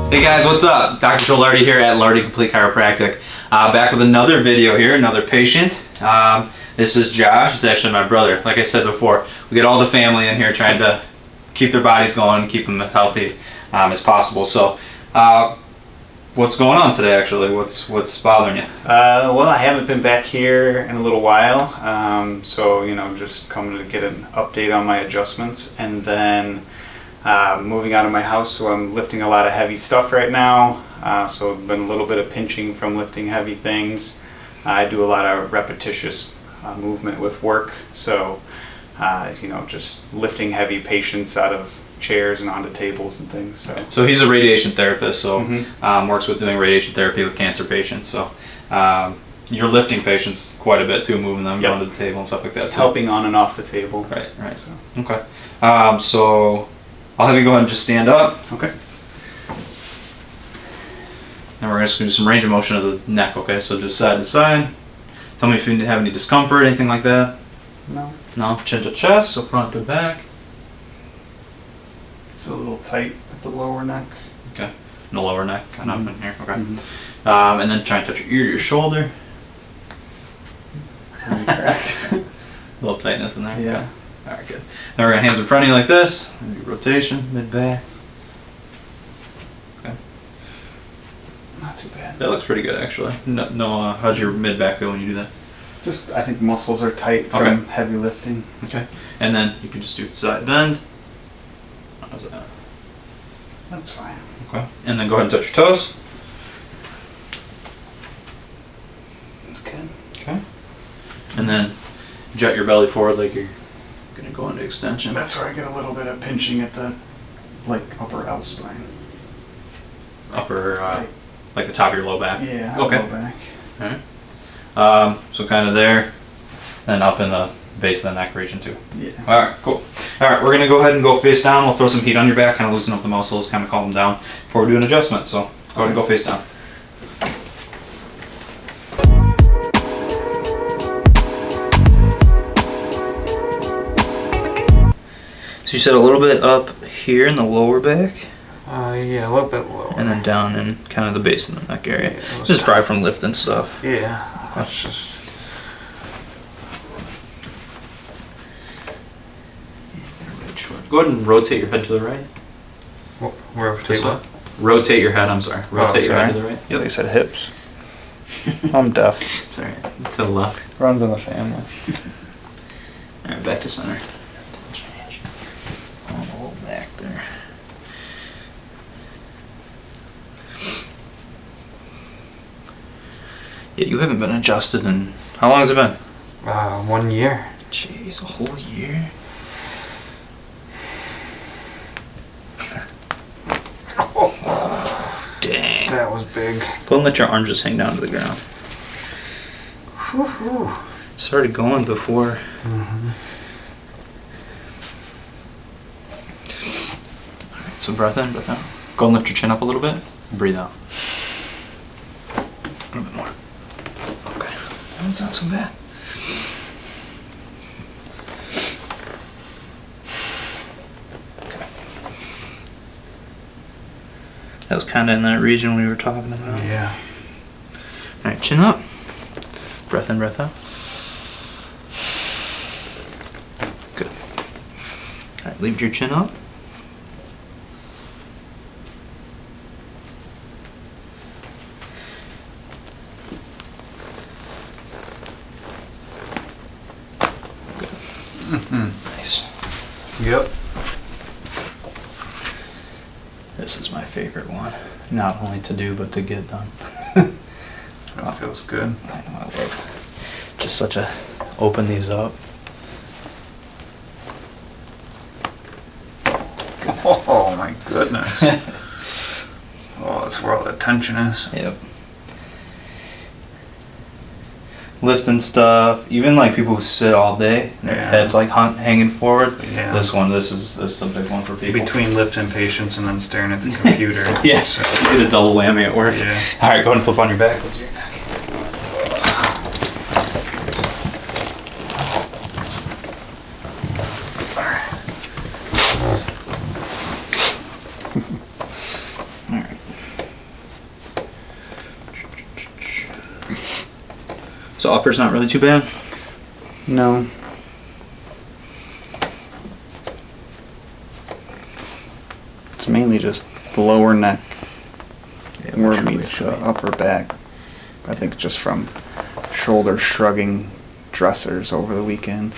Hey guys, what's up? Dr. Joe Lardi here at Lardi Complete Chiropractic. Back with another video here, another patient. This is Josh. It's actually my brother. Like I said before, we get all the family in here trying to keep their bodies going and keep them as healthy as possible. So, what's going on today actually? What's bothering you? Well, I haven't been back here in a little while, so just coming to get an update on my adjustments, and then moving out of my house, so I'm lifting a lot of heavy stuff right now. So it's been a little bit of pinching from lifting heavy things. I do a lot of repetitious movement with work, so just lifting heavy patients out of chairs and onto tables and things. So he's a radiation therapist, so works with doing radiation therapy with cancer patients. So you're lifting patients quite a bit too, moving them onto the table and stuff like that. So helping on and off the table. Right. So. Okay. So I'll have you go ahead and just stand up. Okay. And we're just going to do some range of motion of the neck, okay? So just side to side. Tell me if you have any discomfort, anything like that. No. No? Chin to chest, so front to back. It's a little tight at the lower neck. Okay. And the lower neck, kind of up in here, okay. And then try and touch your ear to your shoulder. Correct. A little tightness in there. Yeah. Okay. All right, good. Now we're going to hands in front of you like this. Rotation, mid-back. Okay. Not too bad. That looks pretty good, actually. No, how's your mid-back feel when you do that? Just, I think muscles are tight from heavy lifting. Okay. And then you can just do side bend. How's that? That's fine. Okay. And then go ahead and touch your toes. That's good. Okay. And then jut your belly forward like you're going to go into extension. That's where I get a little bit of pinching at the upper L spine. Upper, like the top of your low back? Yeah, okay. Low back. Alright. So kind of there, and up in the base of the neck region too. Yeah. Alright, cool. Alright, we're going to go ahead and go face down. We'll throw some heat on your back, kind of loosen up the muscles, kind of calm them down before we do an adjustment. So go ahead and go face down. So you said a little bit up here in the lower back? Yeah, a little bit lower. And then down in kind of the base of the neck area. Yeah, this is probably from lifting stuff. Yeah. Okay. That's just... Go ahead and rotate your head to the right. Rotate what? Rotate your head, I'm sorry. Rotate your head to the right. Yep. You said hips. I'm deaf. It's alright. To the left. Runs in the family. Alright, back to center. Change. A little back there. Yeah, you haven't been adjusted in... How long has it been? 1 year. Jeez, a whole year? Dang. That was big. Go and let your arms just hang down to the ground. Whew. Started going before. Alright, so breath in, breath out. Go and lift your chin up a little bit. Breathe out. A little bit more. Okay. That's not so bad. Okay. That was kind of in that region we were talking about. Yeah. Alright, chin up. Breath in, breath out. Good. Alright, leave your chin up. Nice. Yep. This is my favorite one. Not only to do, but to get done. That feels good. I know, I love just such a... Open these up. Oh my goodness. Oh, that's where all the tension is. Yep. Lifting stuff, even like people who sit all day, their heads like hanging forward. Yeah. This is a big one for people. Between lifting patients and then staring at the computer. Yeah, So. you get a double whammy at work. Yeah. All right, go ahead and flip on your back. What's your neck? All right. So upper's not really too bad? No. It's mainly just the lower neck where it meets the upper back. I think just from shoulder shrugging dressers over the weekend.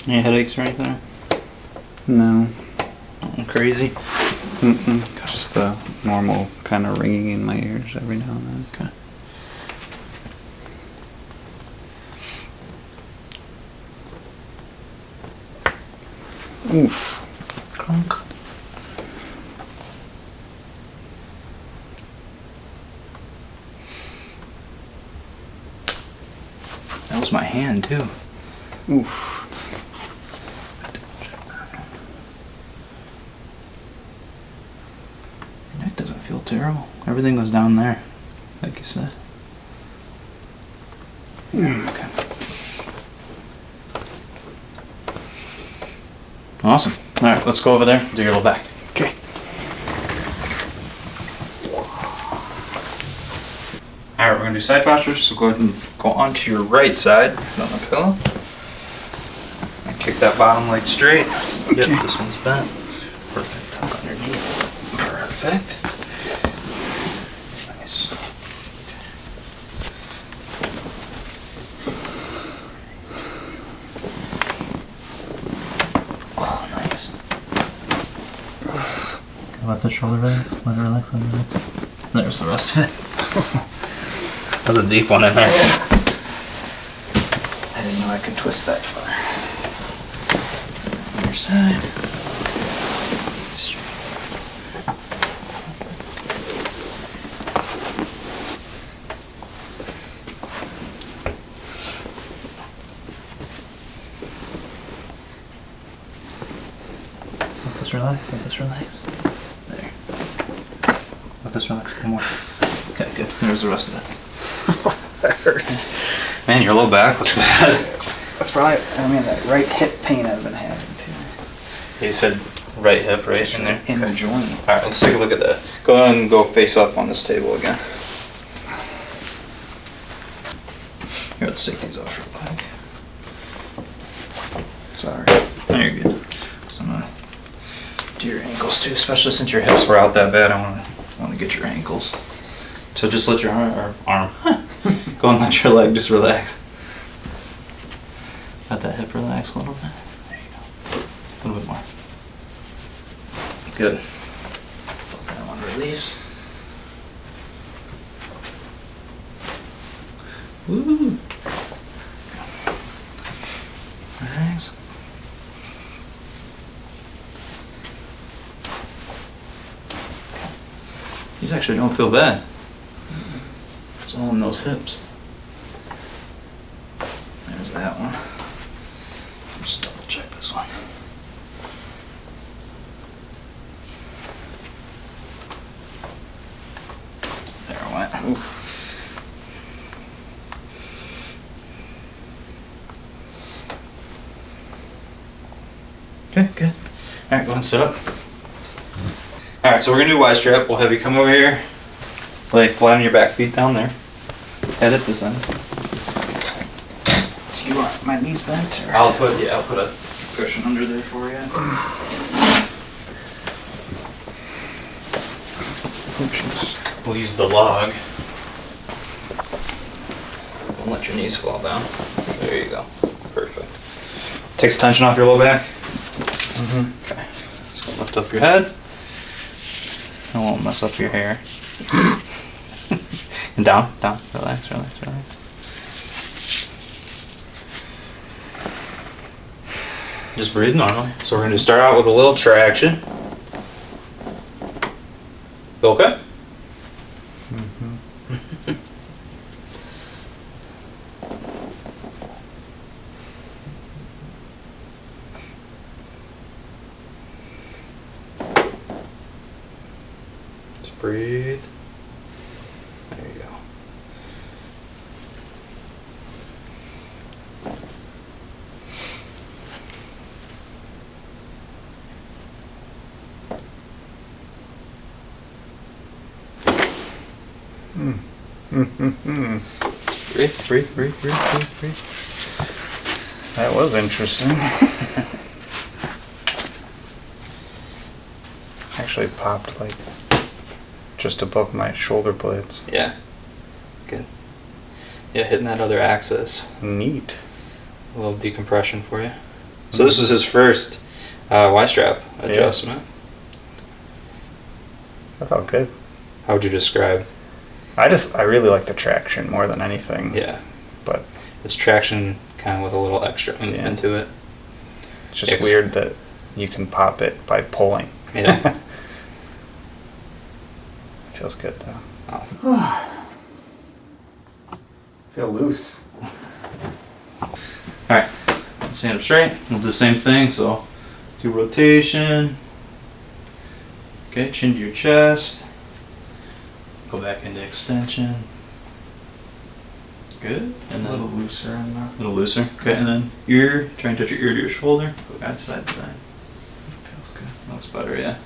Any headaches or anything? No. Nothing crazy? Just the normal kind of ringing in my ears every now and then. Okay. Oof. Clunk. That was my hand too. Oof. That doesn't feel terrible. Everything was down there, like you said. Okay. Awesome. All right, let's go over there. Do your little back. Okay. All right, we're gonna do side postures. So go ahead and go onto your right side on the pillow. And kick that bottom leg straight. Okay. Yep, this one's bent. Perfect. Tuck underneath. Perfect. Nice. Oh, nice. Let the shoulder relax. Let it relax. Let it relax. There's the rest of it. That's a deep one in there. I didn't know I could twist that far. Other side. Straight. Let this relax. Let this relax. There. Let this relax. One more. Okay, good. There's the rest of it. That hurts. Man, your low back was bad. That's probably, that right hip pain I've been having too. You said right hip, right in there? In the joint. Alright, let's take a look at that. Go ahead and go face up on this table again. Here, let's take these off real quick. Sorry. No, you're good. So I'm gonna do your ankles too, especially since your hips were out that bad. I wanna get your ankles. So just let your arm. Go and let your leg just relax. Let that hip relax a little bit. There you go. A little bit more. Good. That one release. Woo! Relax. These actually don't feel bad. It's all in those hips. There's that one. Just double check this one. There it went. Oof. Okay, good. Alright, go ahead and sit up. Alright, so we're gonna do Y strap. We'll have you come over here. Lay flat on your back, feet down there. Head at this end. So you want my knees bent? Or? I'll put a cushion under there for you. We'll use the log. Don't let your knees fall down. There you go. Perfect. Takes tension off your low back. Okay. Just gonna lift up your head. I won't mess up your hair. And down. Relax. Just breathe normally. So we're going to start out with a little traction. Okay? Just breathe. There you go. Breathe. That was interesting. Actually popped like just above my shoulder blades. Yeah. Good. Yeah, hitting that other axis. Neat. A little decompression for you. So this is his first Y-strap adjustment. That felt good. How would you describe? I really like the traction more than anything. Yeah. But It's traction kind of with a little extra oomph into it. it's just weird that you can pop it by pulling. Yeah. Feels good though. Oh. Feel loose. Alright, stand up straight. We'll do the same thing. So do rotation. Okay, chin to your chest. Go back into extension. Good. And A little then looser on that. a little looser. Okay, and then ear. Try and touch your ear to your shoulder. Go back side to side. Feels good. Looks better, yeah.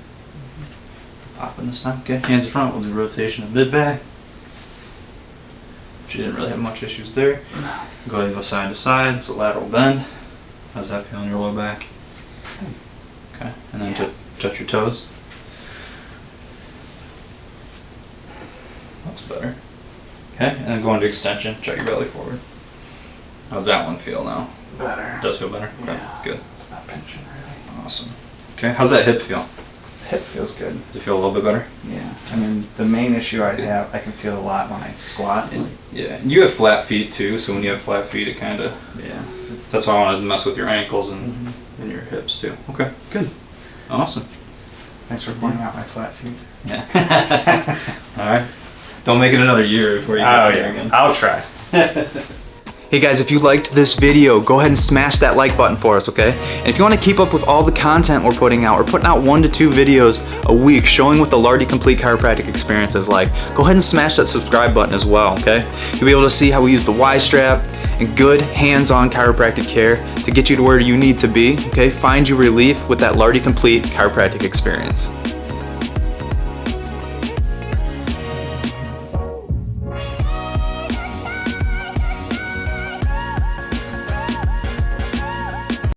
Popping this time. Okay, hands in front. We'll do rotation of mid back. She didn't really have much issues there. Go ahead and go side to side. So lateral bend. How's that feel in your low back? Okay, and then touch your toes. Looks better. Okay, and then go into extension. Check your belly forward. How's that one feel now? Better. Does feel better? Okay, Yeah. good. It's not pinching really. Awesome. Okay, how's that hip feel? Hip feels good. Does it feel a little bit better? Yeah. I mean, the main issue I have, I can feel a lot when I squat. Yeah, and you have flat feet too, so when you have flat feet, it kind of, Yeah. that's why I wanted to mess with your ankles and your hips too. Okay, good. Awesome. Thanks for pointing out my flat feet. Yeah. All right. Don't make it another year before you get there again. I'll try. Hey guys, if you liked this video, go ahead and smash that like button for us, okay? And if you want to keep up with all the content we're putting out, we're putting out 1 to 2 videos a week showing what the Lardi Complete Chiropractic experience is like. Go ahead and smash that subscribe button as well, okay? You'll be able to see how we use the Y-strap and good hands-on chiropractic care to get you to where you need to be, okay? Find you relief with that Lardi Complete Chiropractic experience.